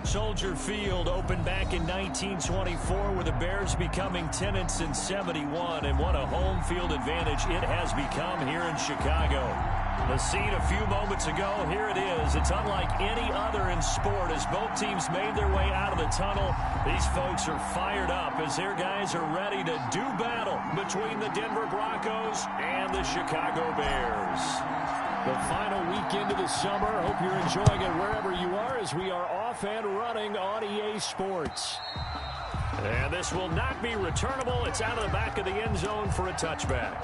Soldier Field opened back in 1924 with the Bears becoming tenants in 71, and what a home field advantage it has become here in Chicago. The scene a few moments ago, here it is. It's unlike any other in sport as both teams made their way out of the tunnel. These folks are fired up as their guys are ready to do battle between the Denver Broncos and the Chicago Bears. The final weekend of the summer. Hope you're enjoying it wherever you are as we are off and running on EA Sports. And this will not be returnable. It's out of the back of the end zone for a touchback.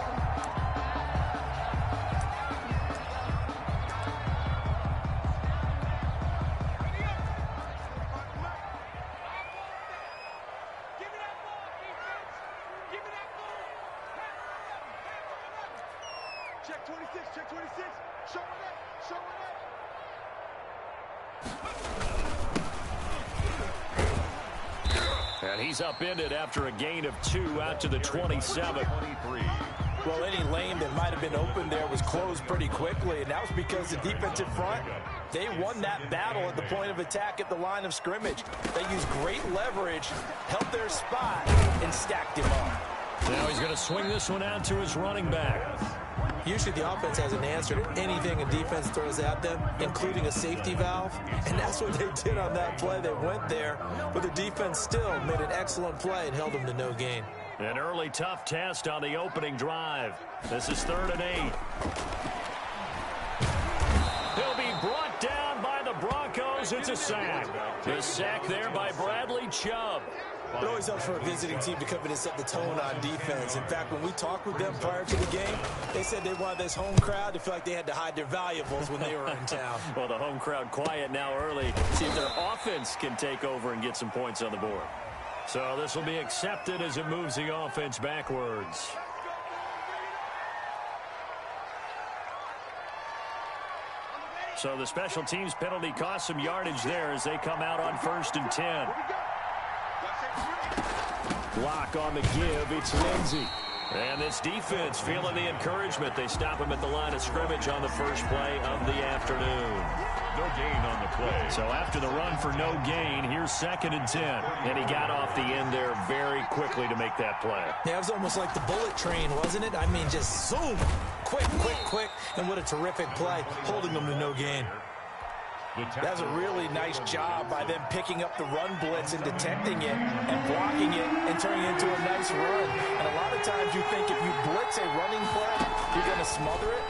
Check 26, check 26. Show it up, show it up. And he's upended after a gain of 2 out to the 27. Well, any lane that might have been open there was closed pretty quickly, and that was because the defensive front, they won that battle at the point of attack at the line of scrimmage. They used great leverage, held their spot, and stacked him up. Now he's going to swing this one out to his running back. Usually the offense has an answer to anything a defense throws at them, including a safety valve. And that's what they did on that play. They went there, but the defense still made an excellent play and held them to no gain. An early tough test on the opening drive. This is 3rd and 8. He'll be brought down by the Broncos. It's a sack. The sack there by Bradley Chubb. It always helps for a visiting team to come in and set the tone on defense. In fact, when we talked with them prior to the game, they said they wanted this home crowd to feel like they had to hide their valuables when they were in town. Well, the home crowd quiet now early. See if their offense can take over and get some points on the board. So this will be accepted as it moves the offense backwards. So the special teams penalty cost some yardage there as they come out on 1st and 10. Block on the give. It's Lindsey. And this defense feeling the encouragement. They stop him at the line of scrimmage on the first play of the afternoon. No gain on the play. So after the run for no gain, here's 2nd and 10. And he got off the end there very quickly to make that play. Yeah, it was almost like the bullet train, wasn't it? I mean, just zoom. Quick, quick, quick. And what a terrific play, holding them to no gain. That was a really nice job by them picking up the run blitz and detecting it and blocking it and turning it into a nice run. And a lot of times you think if you blitz a running play, you're going to smother it.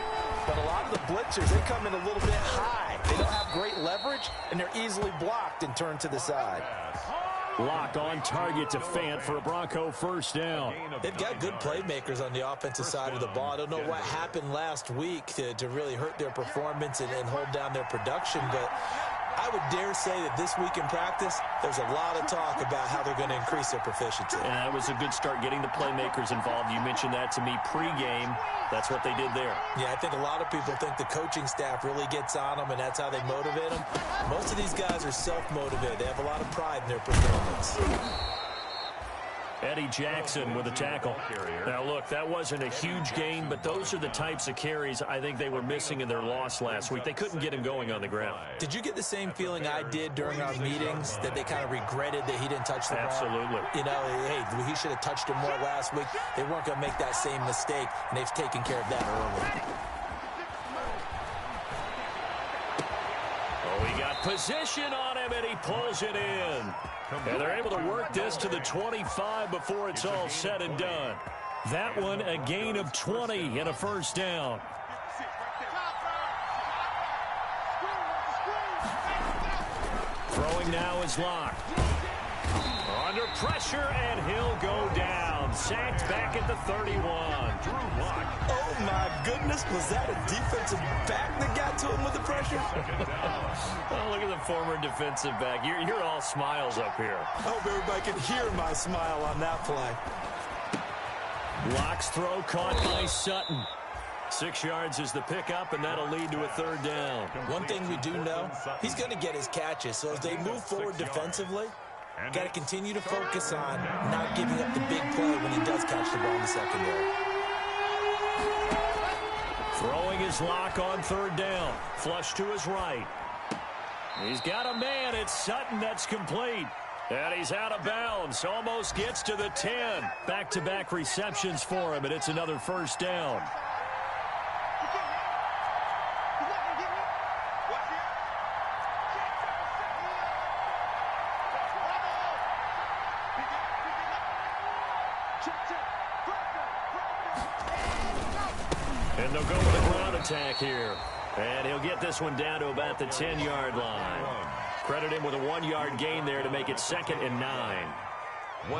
But a lot of the blitzers, they come in a little bit high. They don't have great leverage, and they're easily blocked and turned to the side. Lock on target to Fant for a Bronco first down. They've got good playmakers on the offensive side of the ball. I don't know what happened last week to really hurt their performance and hold down their production, but I would dare say that this week in practice, there's a lot of talk about how they're going to increase their proficiency. And that was a good start getting the playmakers involved. You mentioned that to me pregame. That's what they did there. Yeah, I think a lot of people think the coaching staff really gets on them, and that's how they motivate them. Most of these guys are self-motivated. They have a lot of pride in their performance. Eddie Jackson with a tackle. Now, look, that wasn't a huge gain, but those are the types of carries I think they were missing in their loss last week. They couldn't get him going on the ground. Did you get the same feeling I did during our meetings, that they kind of regretted that he didn't touch the ball? Absolutely. You know, hey, he should have touched him more last week. They weren't going to make that same mistake, and they've taken care of that early. Oh, he got position on him, and he pulls it in. And they're able to work this to the 25 before it's all said and done. That one, a gain of 20 and a first down. Throwing now is Locke. Under pressure, and he'll go down. Sacked back at the 31. Oh, my goodness. Was that a defensive back that got to him with the pressure? Oh, look at the former defensive back. You're all smiles up here. I hope everybody can hear my smile on that play. Locke's throw caught by Sutton. 6 yards is the pickup, and that'll lead to a 3rd down. One thing we do know, he's going to get his catches. So as they move forward defensively, got to continue to focus on not giving up the big play when he does catch the ball in the secondary. Throwing his Lock on 3rd down. Flush to his right. He's got a man. It's Sutton that's complete. And he's out of bounds. Almost gets to the 10. Back-to-back receptions for him, and it's another first down. And they'll go with a ground attack here. And he'll get this one down to about the 10-yard line. Credit him with a 1-yard gain there to make it 2nd and 9.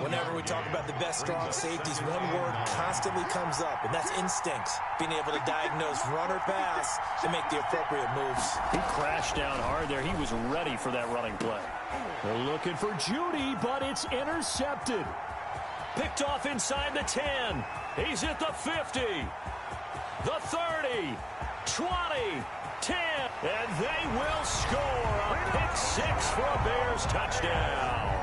Whenever we talk about the best strong safeties, one word constantly comes up, and that's instincts. Being able to diagnose run or pass to make the appropriate moves. He crashed down hard there. He was ready for that running play. They're looking for Judy, but it's intercepted. Picked off inside the 10. He's at the 50. The 30. 20. 10. And they will score a pick 6 for a Bears touchdown.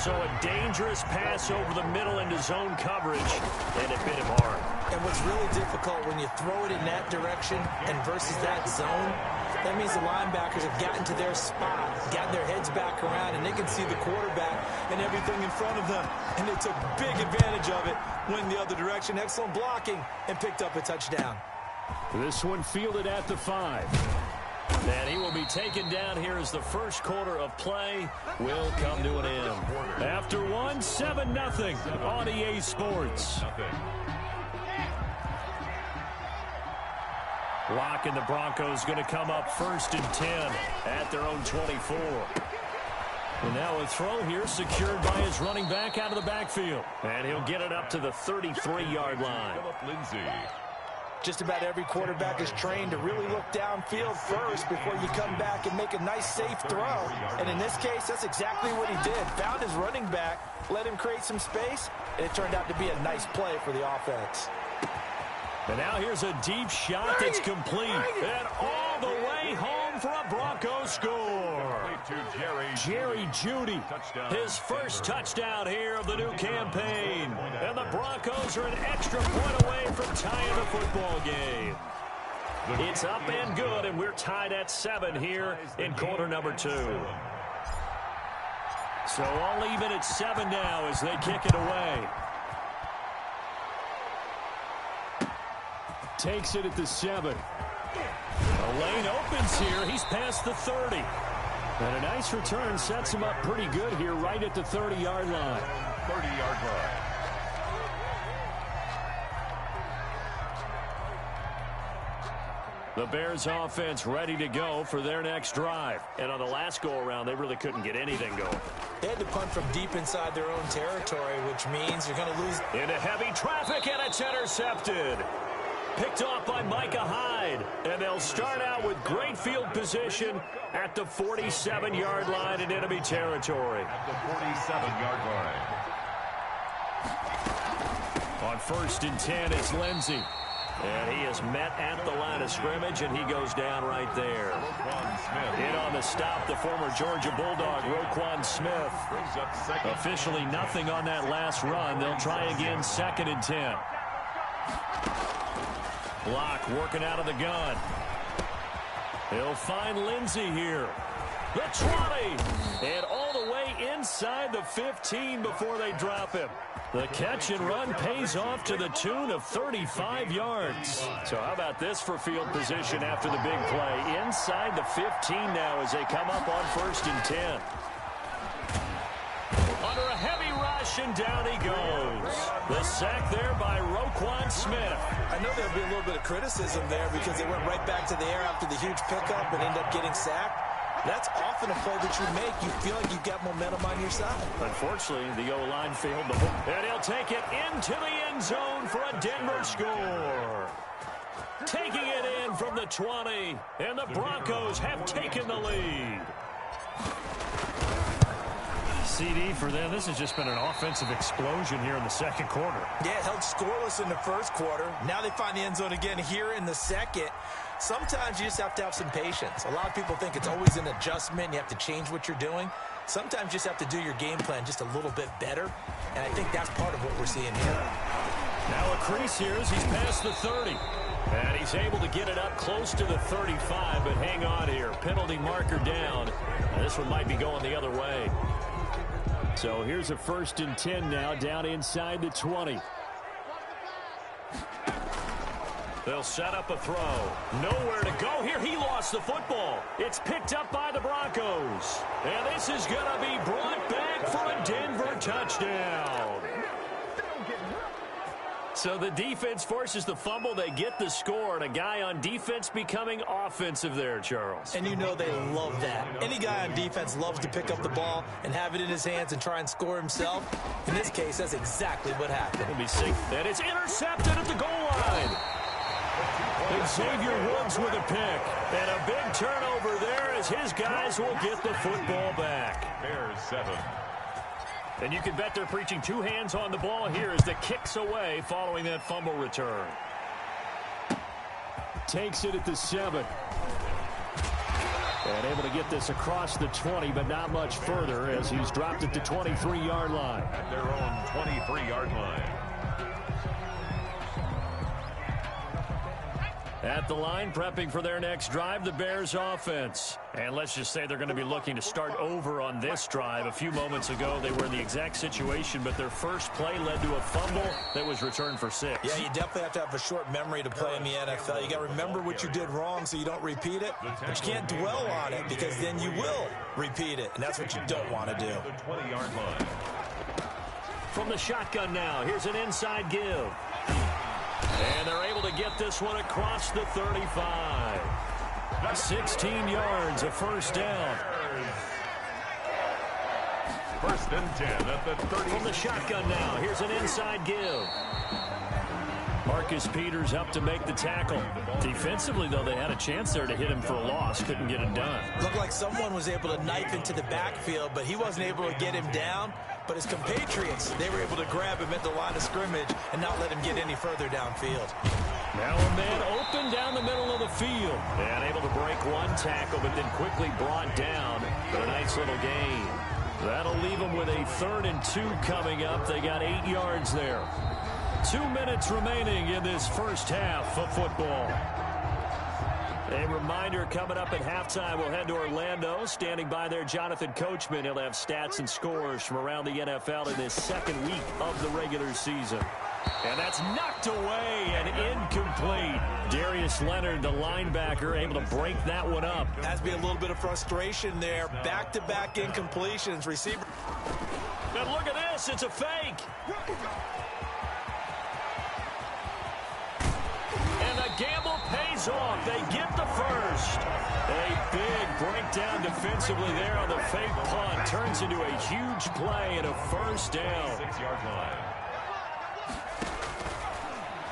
So a dangerous pass over the middle into zone coverage, and it bit him hard. And what's really difficult when you throw it in that direction and versus that zone, that means the linebackers have gotten to their spot, gotten their heads back around, and they can see the quarterback and everything in front of them. And they took big advantage of it, went the other direction, excellent blocking, and picked up a touchdown. This one fielded at the 5. And he will be taken down here as the first quarter of play will come to an end. After one, 7-0 on EA Sports. Locke and the Broncos going to come up 1st and 10 at their own 24. And now a throw here secured by his running back out of the backfield. And he'll get it up to the 33-yard line. Just about every quarterback is trained to really look downfield first before you come back and make a nice, safe throw. And in this case, that's exactly what he did. Found his running back, let him create some space, and it turned out to be a nice play for the offense. And now here's a deep shot that's complete. And all the way home for a Broncos score. Jerry Jeudy, his first touchdown here of the new campaign. And the Broncos are an extra point away from tying the football game. It's up and good, and we're tied at 7 here in quarter number 2. So all even at 7 now as they kick it away. Takes it at the 7. The lane opens here. He's past the 30. And a nice return sets him up pretty good here right at the 30-yard line. 30-yard line. The Bears offense ready to go for their next drive. And on the last go-around, they really couldn't get anything going. They had to punt from deep inside their own territory, which means you're going to lose. Into heavy traffic, and it's intercepted. Picked off by Micah Hyde. And they'll start out with great field position at the 47-yard line in enemy territory. At the 47-yard line. On 1st and 10, it's Lindsey. And he is met at the line of scrimmage, and he goes down right there. In on the stop, the former Georgia Bulldog, Roquan Smith. Officially nothing on that last run. They'll try again 2nd and 10. Locke working out of the gun. He'll find Lindsey here. The 20. And all the way inside the 15 before they drop him. The catch and run pays off to the tune of 35 yards. So how about this for field position after the big play? Inside the 15 now as they come up on 1st and 10. Under a heavy rush, and down he goes. The sack there by Roquan Smith. I know there'll be a little bit of criticism there because they went right back to the air after the huge pickup and ended up getting sacked. That's often a play that you make. You feel like you've got momentum on your side. Unfortunately, the O-line failed the hook. And he'll take it into the end zone for a Denver score. Taking it in from the 20. And the Broncos have taken the lead. CD for them. This has just been an offensive explosion here in the second quarter. Yeah, held scoreless in the first quarter. Now they find the end zone again here in the second. Sometimes you just have to have some patience. A lot of people think it's always an adjustment. You have to change what you're doing. Sometimes you just have to do your game plan just a little bit better. And I think that's part of what we're seeing here. Now a crease here as he's past the 30. And he's able to get it up close to the 35, but hang on here. Penalty marker down. And this one might be going the other way. So here's a 1st and 10 now, down inside the 20. They'll set up a throw. Nowhere to go here. He lost the football. It's picked up by the Broncos. And this is going to be brought back for a Denver touchdown. So the defense forces the fumble. They get the score, and a guy on defense becoming offensive there, Charles. And you know they love that. Any guy on defense loves to pick up the ball and have it in his hands and try and score himself. In this case, that's exactly what happened. It'll be sick. And it's intercepted at the goal line. And Xavier Woods with a pick. And a big turnover there as his guys will get the football back. Bears 7. And you can bet they're preaching 2 hands on the ball here as the kick's away following that fumble return. Takes it at the 7. And able to get this across the 20, but not much further as he's dropped it to 23-yard line. At their own 23-yard line. At the line, prepping for their next drive, the Bears offense. And let's just say they're going to be looking to start over on this drive. A few moments ago, they were in the exact situation, but their first play led to a fumble that was returned for 6. Yeah, you definitely have to have a short memory to play in the NFL. You got to remember what you did wrong so you don't repeat it, but you can't dwell on it because then you will repeat it, and that's what you don't want to do. The 20-yard line. From the shotgun now, here's an inside give. And they're able to get this one across the 35. 16 yards, a first down. 1st and 10 at the 30. From the shotgun now, here's an inside give. Marcus Peters up to make the tackle. Defensively, though, they had a chance there to hit him for a loss. Couldn't get it done. Looked like someone was able to knife into the backfield, but he wasn't able to get him down. But his compatriots, they were able to grab him at the line of scrimmage and not let him get any further downfield. Now a man open down the middle of the field. And able to break one tackle, but then quickly brought down for a nice little gain. That'll leave them with a 3rd and 2 coming up. They got 8 yards there. 2 minutes remaining in this first half of football. A reminder, coming up at halftime, we'll head to Orlando. Standing by there, Jonathan Coachman. He'll have stats and scores from around the NFL in this 2nd week of the regular season. And that's knocked away and incomplete. Darius Leonard, the linebacker, able to break that one up. Has to be a little bit of frustration there. Back-to-back incompletions. Receiver. And look at this. It's a fake. And the gamble pays off. They get the first. A big breakdown defensively there on the fake punt. Turns into a huge play and a first down. 6-yard line.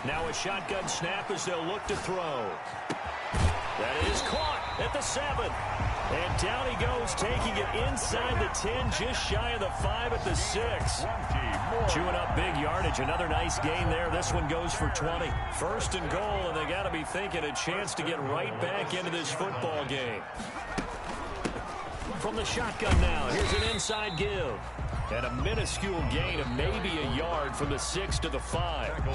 Now a shotgun snap as they'll look to throw. That is caught at the 7. And down he goes, taking it inside the 10, just shy of the 5 at the 6. Chewing up big yardage. Another nice gain there. This one goes for 20. 1st and goal, and they got to be thinking a chance to get right back into this football game. From the shotgun now, here's an inside give. And a minuscule gain of maybe a yard from the 6 to the 5.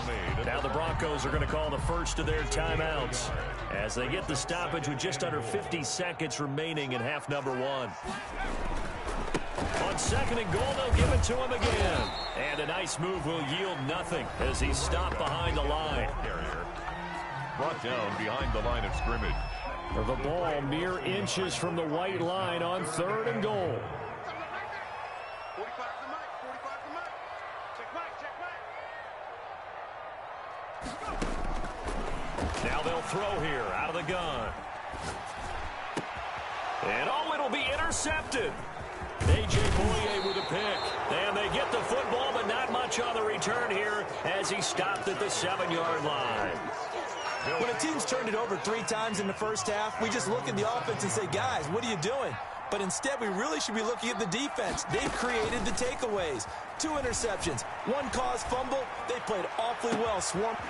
Now the Broncos are going to call the first of their timeouts as they get the stoppage with just under 50 seconds remaining in half number 1. On 2nd and goal, they'll give it to him again. And a nice move will yield nothing as he's stopped behind the line. Brought down behind the line of scrimmage. The ball mere inches from the white line on 3rd and goal. 45 to the mic, 45 to the mic. Check mic, check mic. Now they'll throw here out of the gun. And oh, it'll be intercepted. A.J. Boye with a pick. And they get the football, but not much on the return here as he stopped at the 7-yard line. When a team's turned it over 3 times in the first half, we just look at the offense and say, guys, what are you doing? But instead, we really should be looking at the defense. They've created the takeaways. 2 interceptions, 1 caused fumble. They played awfully well.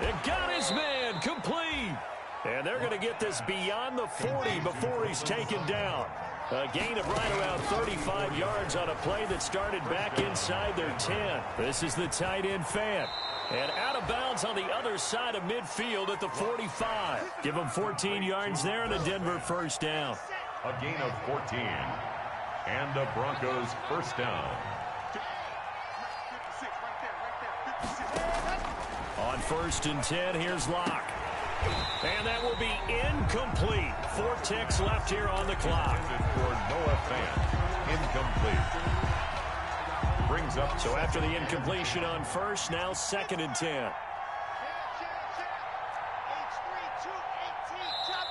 It got his man complete. And they're going to get this beyond the 40 before he's taken down. A gain of right around 35 yards on a play that started back inside their 10. This is the tight end Fant. And out of bounds on the other side of midfield at the 45. Give them 14 yards there and a Denver first down. A gain of 14. And the Broncos first down. On 1st and 10, here's Locke. And that will be incomplete. 4 ticks left here on the clock. For Noah Fant. Incomplete. Brings up. So after the incompletion on 1st, now 2nd and 10.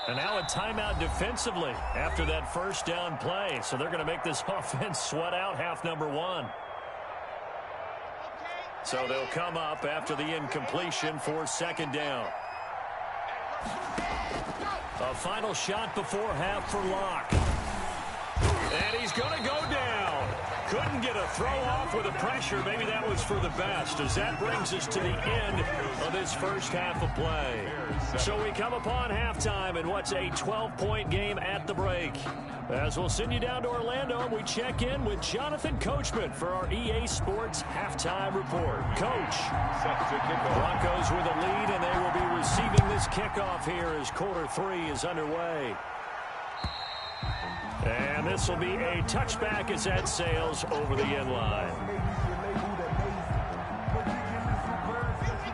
And now a timeout defensively after that first down play. So they're going to make this offense sweat out half number 1. So they'll come up after the incompletion for 2nd down. A final shot before half for Locke. And he's going to go down. Couldn't get a throw off with the pressure. Maybe that was for the best, as that brings us to the end of this first half of play. So we come upon halftime in what's a 12-point game at the break. As we'll send you down to Orlando, and we check in with Jonathan Coachman for our EA Sports Halftime Report. Coach, Broncos with a lead, and they will be receiving this kickoff here as quarter 3 is underway. And this will be a touchback as that sails over the end line.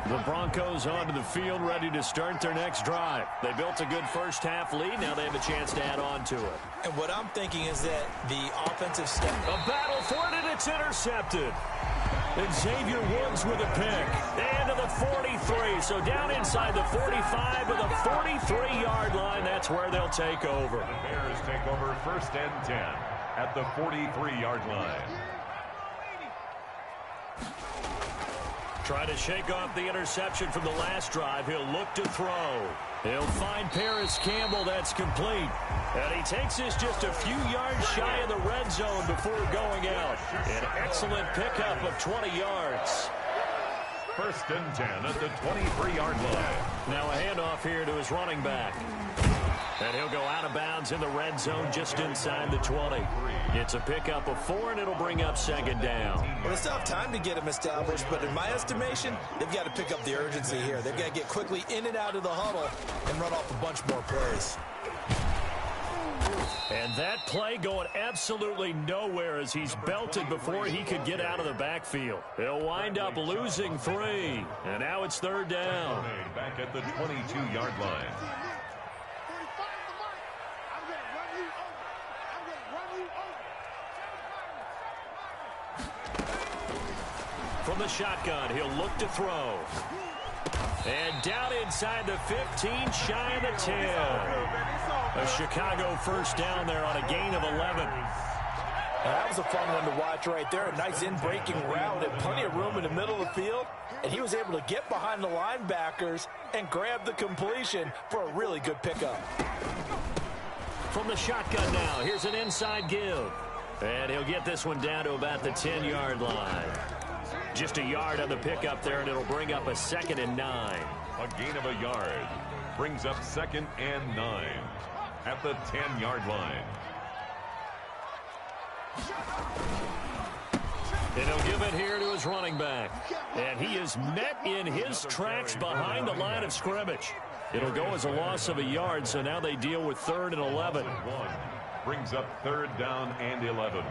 The Broncos onto the field, ready to start their next drive. They built a good first half lead. Now they have a chance to add on to it. And what I'm thinking is that the offensive step. A battle for it, and it's intercepted. And Xavier Woods with a pick. And to the 43. So down inside the 45 to the 43-yard line. That's where they'll take over. The Bears take over 1st and 10 at the 43-yard line. Try to shake off the interception from the last drive. He'll look to throw. He'll find Paris Campbell. That's complete. And he takes this just a few yards shy of the red zone before going out. An excellent pickup of 20 yards. 1st and 10 at the 23-yard line. Now a handoff here to his running back. And he'll go out of bounds in the red zone just inside the 20. It's a pickup of 4, and it'll bring up 2nd down. Well, it's not time to get him established, but in my estimation, they've got to pick up the urgency here. They've got to get quickly in and out of the huddle and run off a bunch more plays. And that play going absolutely nowhere as he's belted before he could get out of the backfield. He'll wind up losing 3. And now it's 3rd down. Back at the 22-yard line. From the shotgun, he'll look to throw. And down inside the 15, shy of the 10. A Chicago first down there on a gain of 11. That was a fun one to watch right there. A nice in-breaking route and plenty of room in the middle of the field. And he was able to get behind the linebackers and grab the completion for a really good pickup. From the shotgun now, here's an inside give. And he'll get this one down to about the 10-yard line. Just a yard on the pickup there, and it'll bring up a 2nd and 9. A gain of a yard. Brings up 2nd and 9 at the 10-yard line. And he'll give it here to his running back. And he is met in his tracks behind the line of scrimmage. It'll go as a loss of a yard, so now they deal with 3rd and 11. Brings up 3rd down and 11.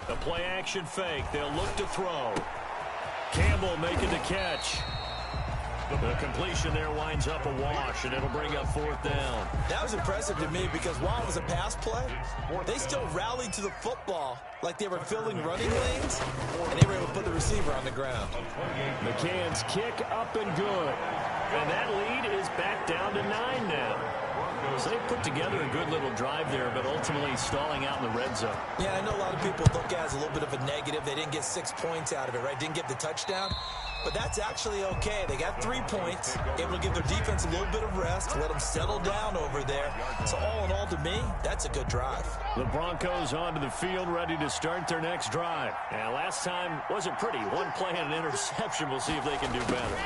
The play action fake. They'll look to throw. Campbell making the catch. The completion there winds up a wash, and it'll bring up 4th down. That was impressive to me because while it was a pass play, they still rallied to the football like they were filling running lanes, and they were able to put the receiver on the ground. McCann's kick up and good. And that lead is back down to 9 now. So they put together a good little drive there, but ultimately stalling out in the red zone. Yeah, I know a lot of people look at it as a little bit of a negative. They didn't get 6 points out of it, right? Didn't get the touchdown. But that's actually okay. They got 3 points, able to give their defense a little bit of rest, let them settle down over there. So all in all, to me, that's a good drive. The Broncos onto the field, ready to start their next drive. And last time wasn't pretty. 1 play and an interception. We'll see if they can do better.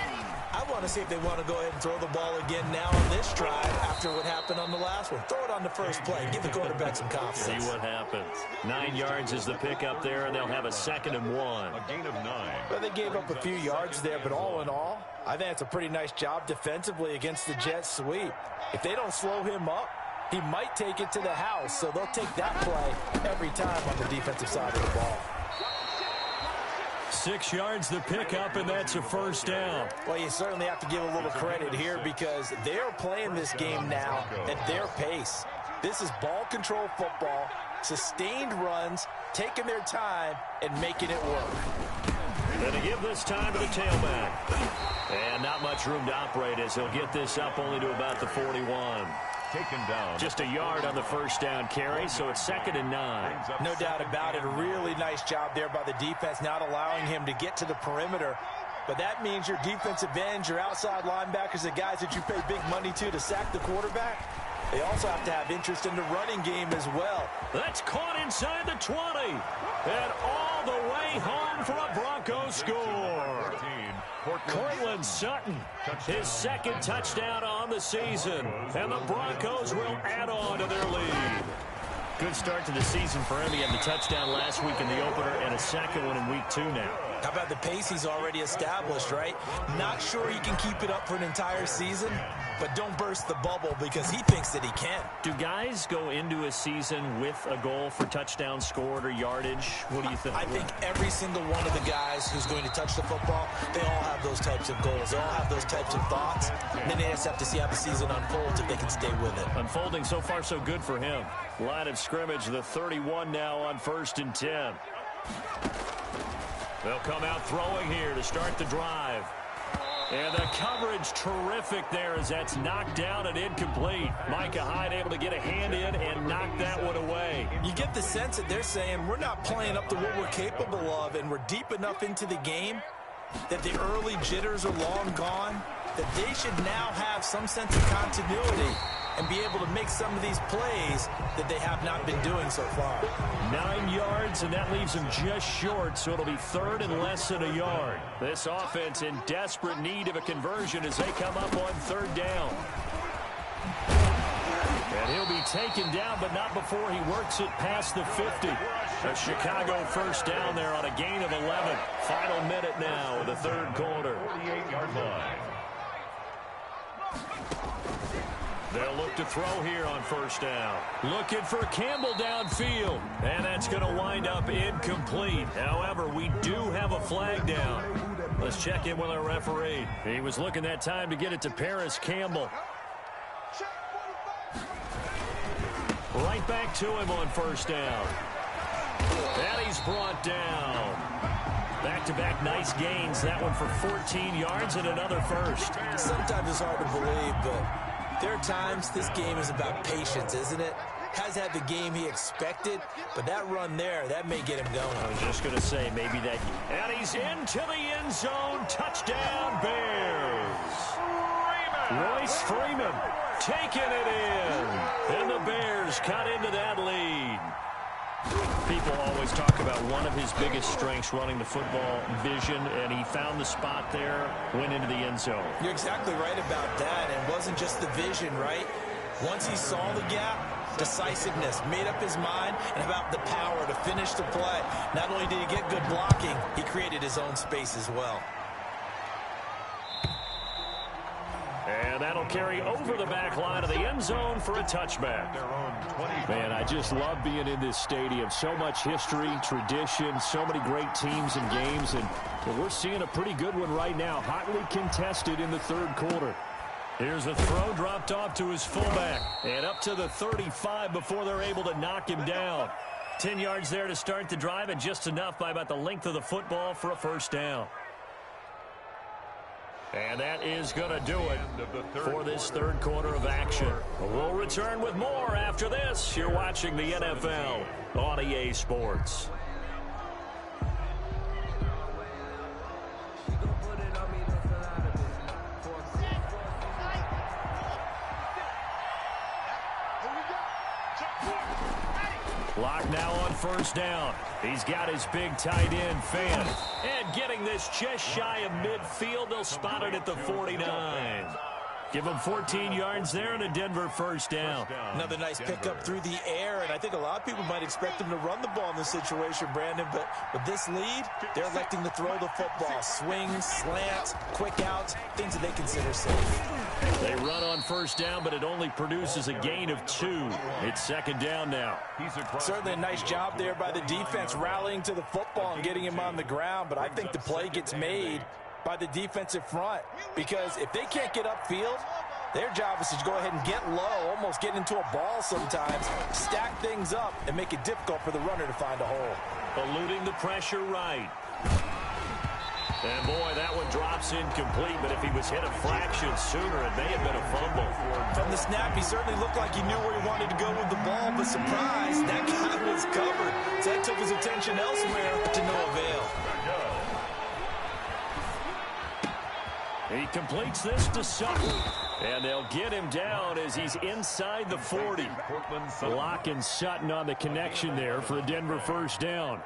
I want to see if they want to go ahead and throw the ball again now on this drive after what happened on the last one. Throw it on the first play. Give the quarterback some confidence. See what happens. 9 yards is the pickup there, and they'll have a 2nd and 1. A gain of 9. Well, they gave up a few yards there, but all in all, I think it's a pretty nice job defensively against the Jets sweep. If they don't slow him up, he might take it to the house, so they'll take that play every time on the defensive side of the ball. 6 yards the pickup, and that's a 1st down. Well, you certainly have to give a little credit here because they're playing this game now at their pace. This is ball control football, sustained runs, taking their time, and making it work. Going to give this time to the tailback. And not much room to operate as he'll get this up only to about the 41. Taken down. Just a yard on the 1st down carry, so it's 2nd and 9. No doubt about it. A really nice job there by the defense, not allowing him to get to the perimeter. But that means your defensive ends, your outside linebackers, the guys that you pay big money to sack the quarterback, they also have to have interest in the running game as well. That's caught inside the 20. And all the way home for a Broncos score. Cortland Sutton, his 2nd touchdown on the season. And the Broncos will add on to their lead. Good start to the season for him. He had the touchdown last week in the opener and a 2nd one in week 2 now. How about the pace he's already established, right? Not sure he can keep it up for an entire season, but don't burst the bubble because he thinks that he can. Do guys go into a season with a goal for touchdowns scored or yardage? What do you think? I think every single one of the guys who's going to touch the football, they all have those types of goals. They all have those types of thoughts. And then they just have to see how the season unfolds if they can stay with it. Unfolding so far so good for him. Line of scrimmage, the 31 now on 1st and 10. They'll come out throwing here to start the drive. And the coverage terrific there as that's knocked down and incomplete. Micah Hyde able to get a hand in and knock that one away. You get the sense that they're saying we're not playing up to what we're capable of, and we're deep enough into the game that the early jitters are long gone, that they should now have some sense of continuity and be able to make some of these plays that they have not been doing so far. 9 yards, and that leaves them just short, so it'll be 3rd and less than a yard. This offense in desperate need of a conversion as they come up on 3rd down. And he'll be taken down, but not before he works it past the 50. A Chicago 1st down there on a gain of 11. Final minute now of the 3rd quarter. 48-yard line. They'll look to throw here on 1st down. Looking for Campbell downfield. And that's going to wind up incomplete. However, we do have a flag down. Let's check in with our referee. He was looking that time to get it to Paris Campbell. Right back to him on 1st down. And he's brought down. Back-to-back nice gains. That one for 14 yards and another 1st. Sometimes it's hard to believe, but there are times this game is about patience, isn't it? Has had the game he expected, but that run there, that may get him going. I was just going to say, maybe that. And he's into the end zone. Touchdown, Bears. Royce Freeman taking it in. And the Bears cut into that lead. People always talk about one of his biggest strengths, running the football, vision, and he found the spot there, went into the end zone. You're exactly right about that. It wasn't just the vision, right? Once he saw the gap, decisiveness, made up his mind, and about the power to finish the play. Not only did he get good blocking, he created his own space as well. And that'll carry over the back line of the end zone for a touchback. Man, I just love being in this stadium. So much history, tradition, so many great teams and games. And we're seeing a pretty good one right now, hotly contested in the 3rd quarter. Here's a throw dropped off to his fullback. And up to the 35 before they're able to knock him down. 10 yards there to start the drive, and just enough by about the length of the football for a 1st down. And that is going to do it for this 3rd quarter of action. We'll return with more after this. You're watching the NFL on EA Sports. Lock now on 1st down. He's got his big tight end, Fan. And getting this just shy of midfield, they'll spot it at the 49. Give him 14 yards there and a Denver first down. Another nice pickup through the air, and I think a lot of people might expect him to run the ball in this situation, Brandon, but with this lead, they're electing to throw the football. Swings, slants, quick outs, things that they consider safe. They run on first down, but it only produces a gain of 2. It's second down now. Certainly a nice job there by the defense rallying to the football and getting him on the ground, but I think the play gets made by the defensive front, because if they can't get upfield, their job is to go ahead and get low, almost get into a ball sometimes, stack things up, and make it difficult for the runner to find a hole. Eluding the pressure right. And boy, that one drops incomplete, but if he was hit a fraction sooner, it may have been a fumble. From the snap, he certainly looked like he knew where he wanted to go with the ball, but surprise, that guy was covered. So that took his attention elsewhere to no avail. He completes this to Sutton, and they'll get him down as he's inside the 40. Locking Sutton on the connection there for a Denver first down.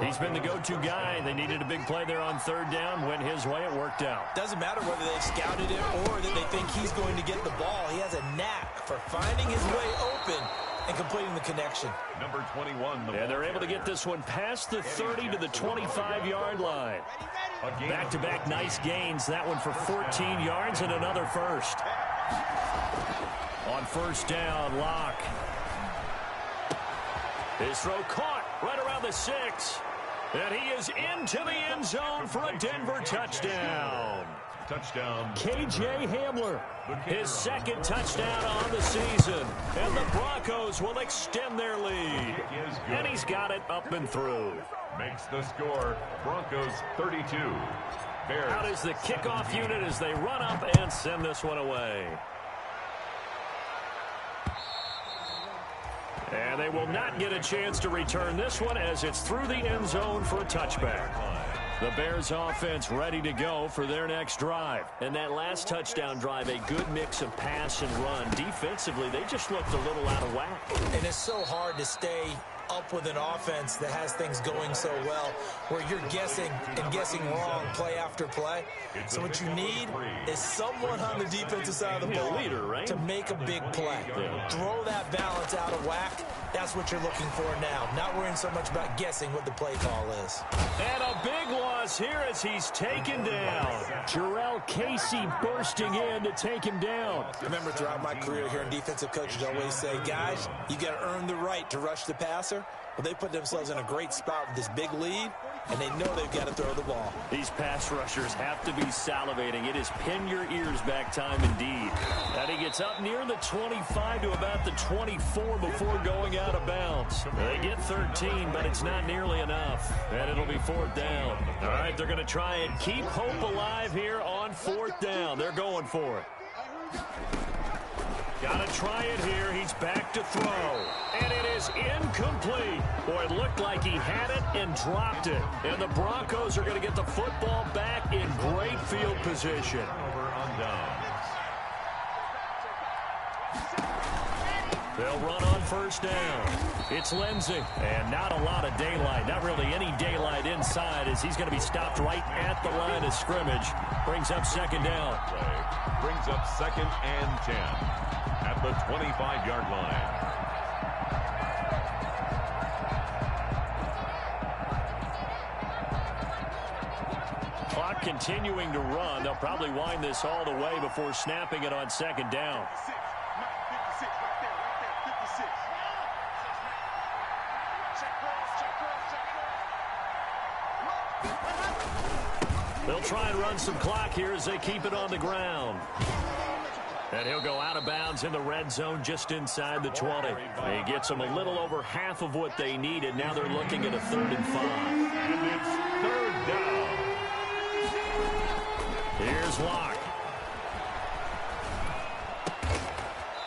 He's been the go-to guy. They needed a big play there on third down. Went his way. It worked out. Doesn't matter whether they've scouted it or that they think he's going to get the ball. He has a knack for finding his way open and completing the connection. Number 21. And they're able to get this one past the 30 to the 25-yard line. Back-to-back nice gains. That one for 14 yards and another first. On first down, Locke. His throw caught right around the 6. And he is into the end zone for a Denver touchdown. Touchdown. K.J. Hamler, his second touchdown on the season. And the Broncos will extend their lead. And he's got it up and through. Makes the score Broncos 32. Bears. Out is the kickoff unit as they run up and send this one away. And they will not get a chance to return this one as it's through the end zone for a touchback. The Bears offense ready to go for their next drive. And that last touchdown drive, a good mix of pass and run. Defensively, they just looked a little out of whack. And it's so hard to stay up with an offense that has things going so well, where you're guessing and guessing wrong play after play. So what you need is someone on the defensive side of the ball to make a big play. Throw that balance out of whack. That's what you're looking for now. Not worrying so much about guessing what the play call is. And a big loss here as he's taken down. Jarrell Casey bursting in to take him down. I remember throughout my career here in defensive coaches always say, guys, you got to earn the right to rush the passer. Well, they put themselves in a great spot with this big lead, and they know they've got to throw the ball. These pass rushers have to be salivating. It is pin your ears back time indeed. And he gets up near the 25 to about the 24 before going out of bounds. They get 13, but it's not nearly enough. And it'll be fourth down. All right, they're going to try and keep hope alive here on fourth down. They're going for it. Got to try it here. He's back to throw. And it is incomplete. Boy, it looked like he had it and dropped it. And the Broncos are going to get the football back in great field position. Over on downs. They'll run on first down. It's Lindsey. And not a lot of daylight. Not really any daylight inside as he's going to be stopped right at the line of scrimmage. Brings up second down. Brings up second and 10 at the 25-yard line. Clock continuing to run. They'll probably wind this all the way before snapping it on second down. They'll try and run some clock here as they keep it on the ground. And he'll go out of bounds in the red zone just inside the 20. He gets them a little over half of what they needed. Now they're looking at a 3rd and 5. And it's third down. Here's Locke.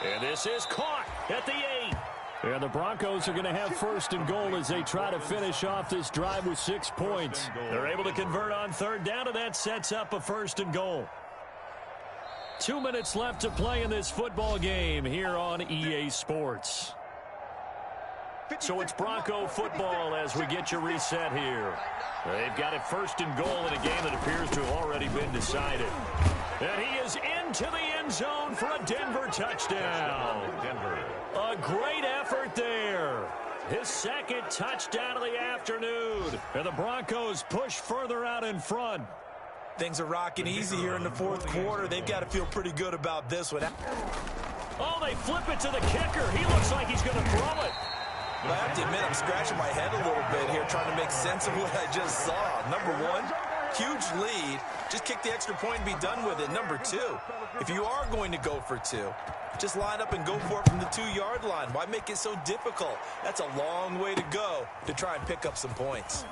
And this is caught at the 8. And the Broncos are going to have 1st and goal as they try to finish off this drive with 6 points. They're able to convert on 3rd down, and that sets up a 1st and goal. 2 minutes left to play in this football game here on EA Sports. So it's Bronco football as we get you reset here. They've got it 1st and goal in a game that appears to have already been decided. And he is into the end zone for a Denver touchdown. Denver. A great effort there. His second touchdown of the afternoon. And the Broncos push further out in front. Things are rocking easy here in the fourth quarter. They've got to feel pretty good about this one. Oh, they flip it to the kicker. He looks like he's going to throw it. I have to admit, I'm scratching my head a little bit here trying to make sense of what I just saw. Number one, huge lead. Just kick the extra point and be done with it. Number two, if you are going to go for two, just line up and go for it from the 2-yard line. Why make it so difficult? That's a long way to go to try and pick up some points.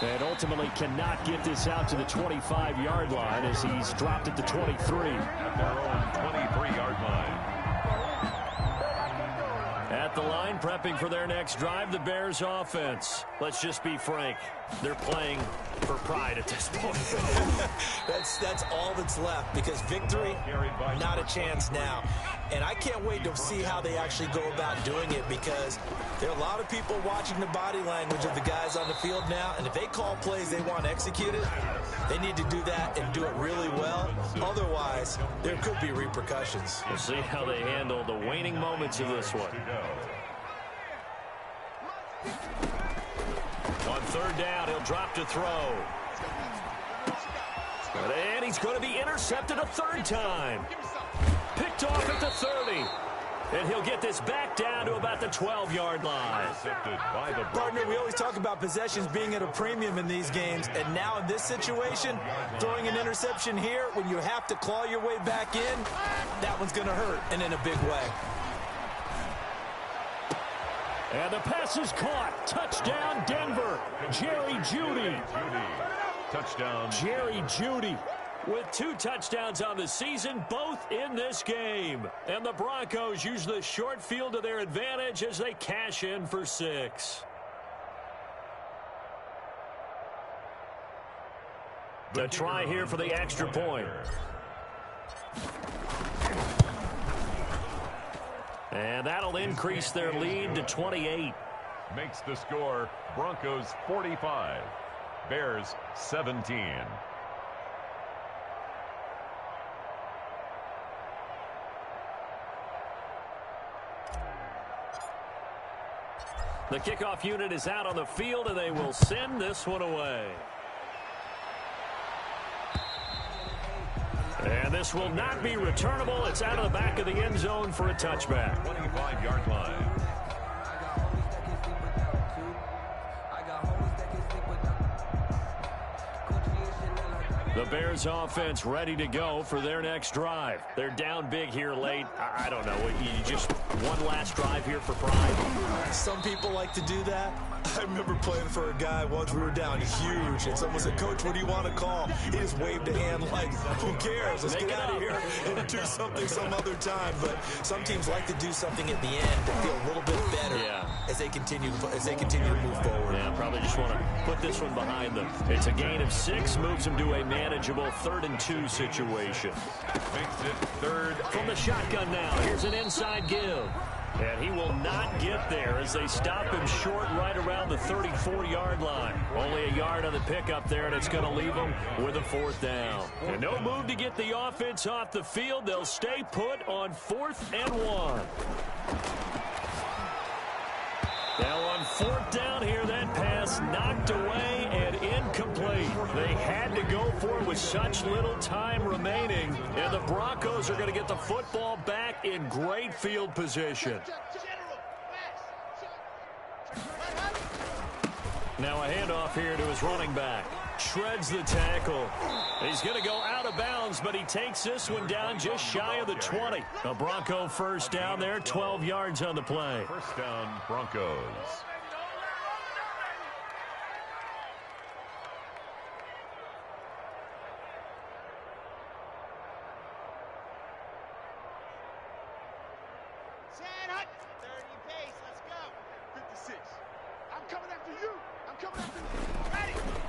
And ultimately cannot get this out to the 25-yard line as he's dropped at the 23. At their own 23-yard line. At the line, prepping for their next drive, the Bears offense. Let's just be frank. They're playing for pride at this point. That's all that's left, because victory, not a chance now. And I can't wait to see how they actually go about doing it, because there are a lot of people watching the body language of the guys on the field now, and if they call plays they want executed, they need to do that and do it really well. Otherwise, there could be repercussions. We'll see how they handle the waning moments of this one. On third down, he'll drop to throw. And he's going to be intercepted a third time. Picked off at the 30. And he'll get this back down to about the 12-yard line. Partner, we always talk about possessions being at a premium in these games, and now in this situation, throwing an interception here when you have to claw your way back in, that one's going to hurt, and in a big way. And the pass is caught. Touchdown, Denver. Jerry Jeudy. Touchdown. Jerry Jeudy with 2 touchdowns on the season, both in this game. And the Broncos use the short field to their advantage as they cash in for 6. The try here for the extra point. And that'll increase their lead to 28. Makes the score Broncos 45, Bears 17. The kickoff unit is out on the field, and they will send this one away. And this will not be returnable. It's out of the back of the end zone for a touchback. 25-yard line. The Bears offense ready to go for their next drive. They're down big here late. I don't know. You just one last drive here for pride. Some people like to do that. I remember playing for a guy once. We were down huge, and someone said, "Coach, what do you want to call?" He just waved a hand like, "Who cares? Let's get out of here and do something some other time." But some teams like to do something at the end to feel a little bit better as they continue to move forward. Yeah, probably just want to put this one behind them. It's a gain of 6, moves them to a manageable 3rd and 2 situation. Makes it 3rd. From the shotgun now, here's an inside give. And he will not get there as they stop him short right around the 34-yard line. Only a yard on the pickup there, and it's going to leave him with a 4th down. And no move to get the offense off the field. They'll stay put on 4th and 1. Now on 4th down here, that pass knocked away and incomplete. They had to go for it with such little time remaining, and the Broncos are going to get the football back in great field position. Now a handoff here to his running back. Shreds the tackle. He's going to go out of bounds, but he takes this one down just shy of the 20. A Bronco first down there, 12 yards on the play. First down, Broncos.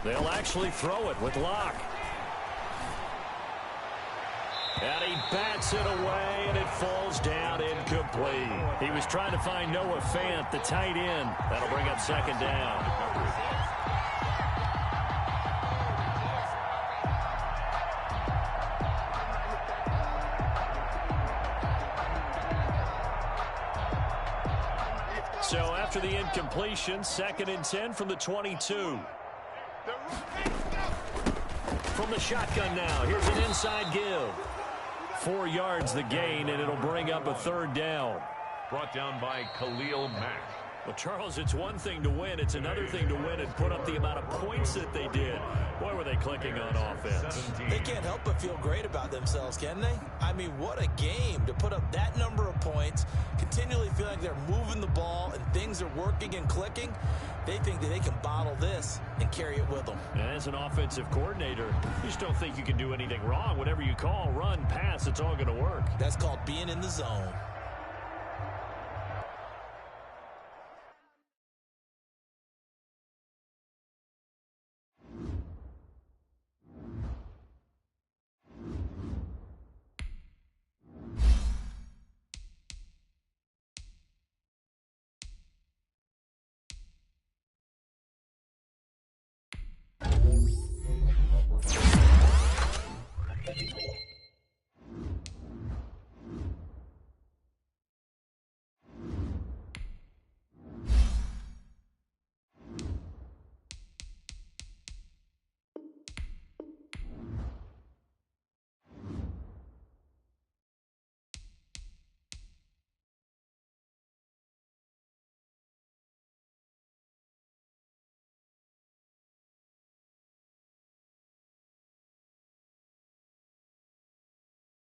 They'll actually throw it with Locke. And he bats it away, and it falls down incomplete. He was trying to find Noah Fant, the tight end. That'll bring up 2nd down. So after the incompletion, 2nd and 10 from the 22. From the shotgun now, here's an inside give. 4 yards the gain, and it'll bring up a 3rd down. Brought down by Khalil Mack. Well, Charles, it's one thing to win. It's another thing to win and put up the amount of points that they did. Boy, were they clicking on offense. 17. They can't help but feel great about themselves, can they? I mean, what a game to put up that number of points, continually feel like they're moving the ball and things are working and clicking. They think that they can bottle this and carry it with them. And as an offensive coordinator, you just don't think you can do anything wrong. Whatever you call, run, pass, it's all going to work. That's called being in the zone.